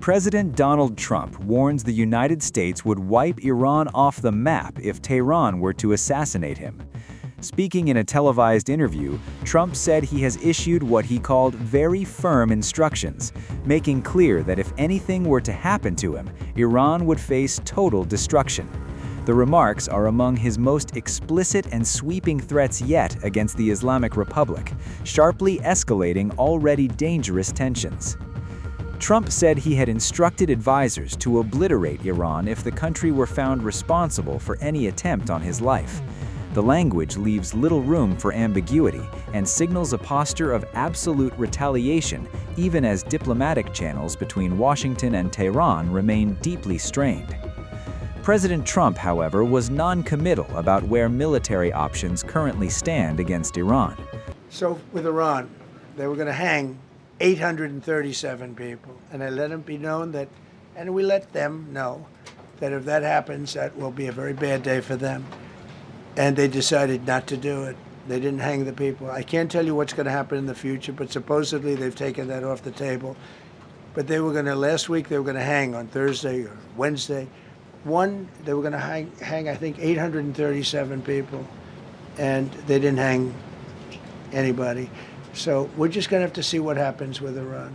President Donald Trump warns the United States would wipe Iran off the map if Tehran were to assassinate him. Speaking in a televised interview, Trump said he has issued what he called very firm instructions, making clear that if anything were to happen to him, Iran would face total destruction. The remarks are among his most explicit and sweeping threats yet against the Islamic Republic, sharply escalating already dangerous tensions. Trump said he had instructed advisors to obliterate Iran if the country were found responsible for any attempt on his life. The language leaves little room for ambiguity and signals a posture of absolute retaliation, even as diplomatic channels between Washington and Tehran remain deeply strained. President Trump, however, was non-committal about where military options currently stand against Iran. So with Iran, they were going to hang 837 people, and I let them be known that, and we let them know that if that happens, that will be a very bad day for them. And they decided not to do it. They didn't hang the people. I can't tell you what's going to happen in the future, but supposedly they've taken that off the table. But they were going to, last week, they were going to hang on Thursday or Wednesday. They were going to hang, I think, 837 people, and they didn't hang anybody. So we're just going to have to see what happens with Iran.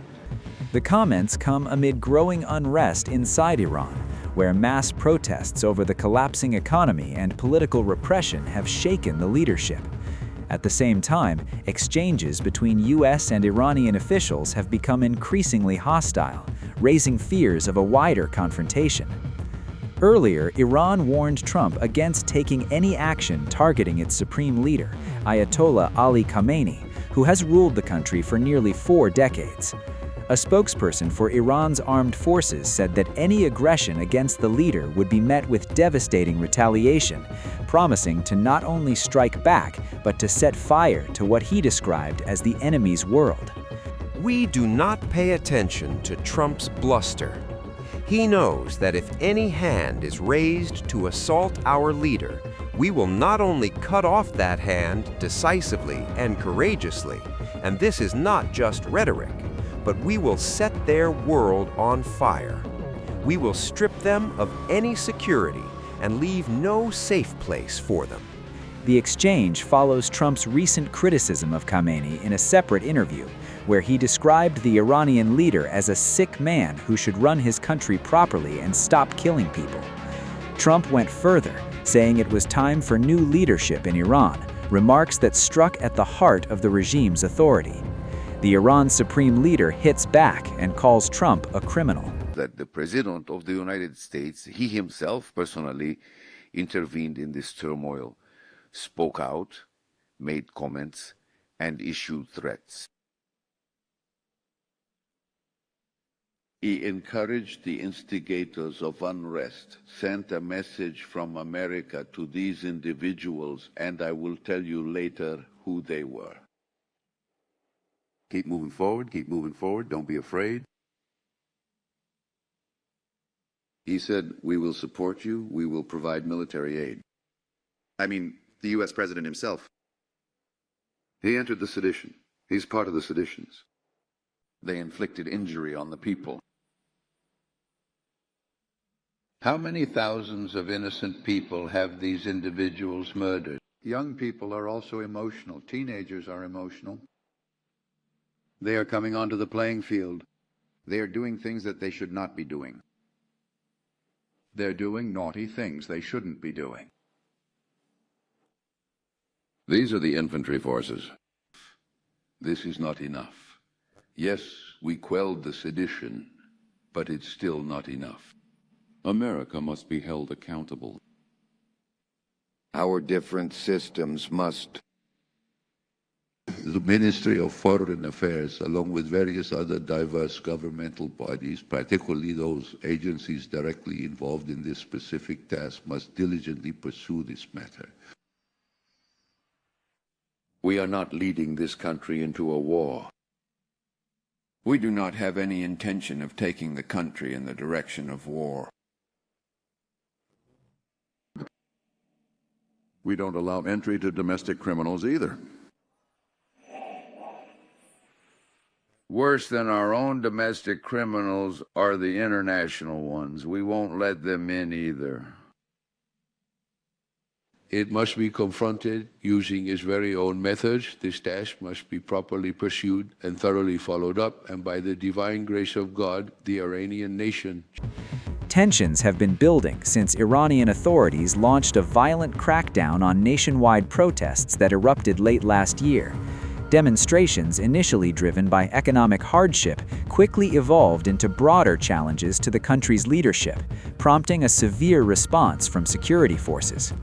The comments come amid growing unrest inside Iran, where mass protests over the collapsing economy and political repression have shaken the leadership. At the same time, exchanges between U.S. and Iranian officials have become increasingly hostile, raising fears of a wider confrontation. Earlier, Iran warned Trump against taking any action targeting its supreme leader, Ayatollah Ali Khamenei, who has ruled the country for nearly 4 decades. A spokesperson for Iran's armed forces said that any aggression against the leader would be met with devastating retaliation, promising to not only strike back, but to set fire to what he described as the enemy's world. We do not pay attention to Trump's bluster. He knows that if any hand is raised to assault our leader, we will not only cut off that hand decisively and courageously, and this is not just rhetoric, but we will set their world on fire. We will strip them of any security and leave no safe place for them. The exchange follows Trump's recent criticism of Khamenei in a separate interview, where he described the Iranian leader as a sick man who should run his country properly and stop killing people. Trump went further, saying it was time for new leadership in Iran, remarks that struck at the heart of the regime's authority. The Iran supreme leader hits back and calls Trump a criminal. That the President of the United States, he himself personally intervened in this turmoil, spoke out, made comments, and issued threats. He encouraged the instigators of unrest, sent a message from America to these individuals, and I will tell you later who they were. Keep moving forward, don't be afraid. He said, we will support you, we will provide military aid. I mean, the U.S. President himself. He entered the sedition. He's part of the seditions. They inflicted injury on the people. How many thousands of innocent people have these individuals murdered? Young people are also emotional. Teenagers are emotional. They are coming onto the playing field. They are doing things that they should not be doing. They're doing naughty things they shouldn't be doing. These are the infantry forces. This is not enough. Yes, we quelled the sedition, but it's still not enough. America must be held accountable. Our different systems must. The Ministry of Foreign Affairs, along with various other diverse governmental bodies, particularly those agencies directly involved in this specific task, must diligently pursue this matter. We are not leading this country into a war. We do not have any intention of taking the country in the direction of war. We don't allow entry to domestic criminals either. Worse than our own domestic criminals are the international ones. We won't let them in either. It must be confronted using its very own methods. This task must be properly pursued and thoroughly followed up, and by the divine grace of God, the Iranian nation. Tensions have been building since Iranian authorities launched a violent crackdown on nationwide protests that erupted late last year. Demonstrations initially driven by economic hardship quickly evolved into broader challenges to the country's leadership, prompting a severe response from security forces.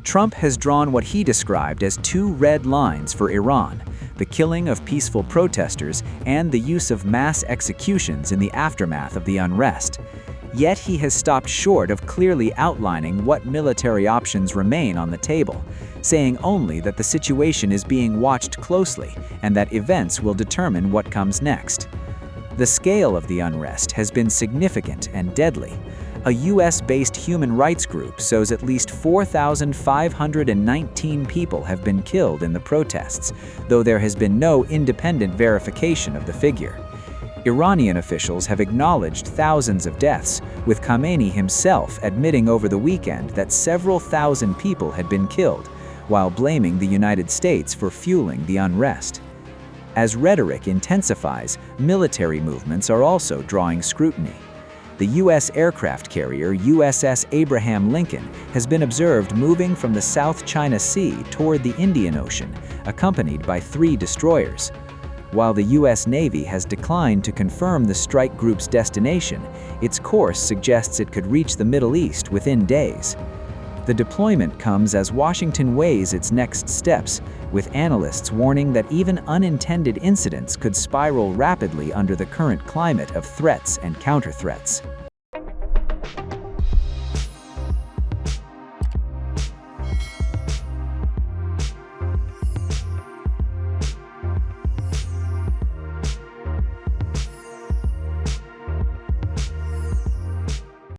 Trump has drawn what he described as two red lines for Iran: the killing of peaceful protesters and the use of mass executions in the aftermath of the unrest. Yet he has stopped short of clearly outlining what military options remain on the table, saying only that the situation is being watched closely and that events will determine what comes next. The scale of the unrest has been significant and deadly. A US-based human rights group shows at least 4,519 people have been killed in the protests, though there has been no independent verification of the figure. Iranian officials have acknowledged thousands of deaths, with Khamenei himself admitting over the weekend that several thousand people had been killed, while blaming the United States for fueling the unrest. As rhetoric intensifies, military movements are also drawing scrutiny. The U.S. aircraft carrier USS Abraham Lincoln has been observed moving from the South China Sea toward the Indian Ocean, accompanied by 3 destroyers. While the U.S. Navy has declined to confirm the strike group's destination, its course suggests it could reach the Middle East within days. The deployment comes as Washington weighs its next steps, with analysts warning that even unintended incidents could spiral rapidly under the current climate of threats and counter-threats.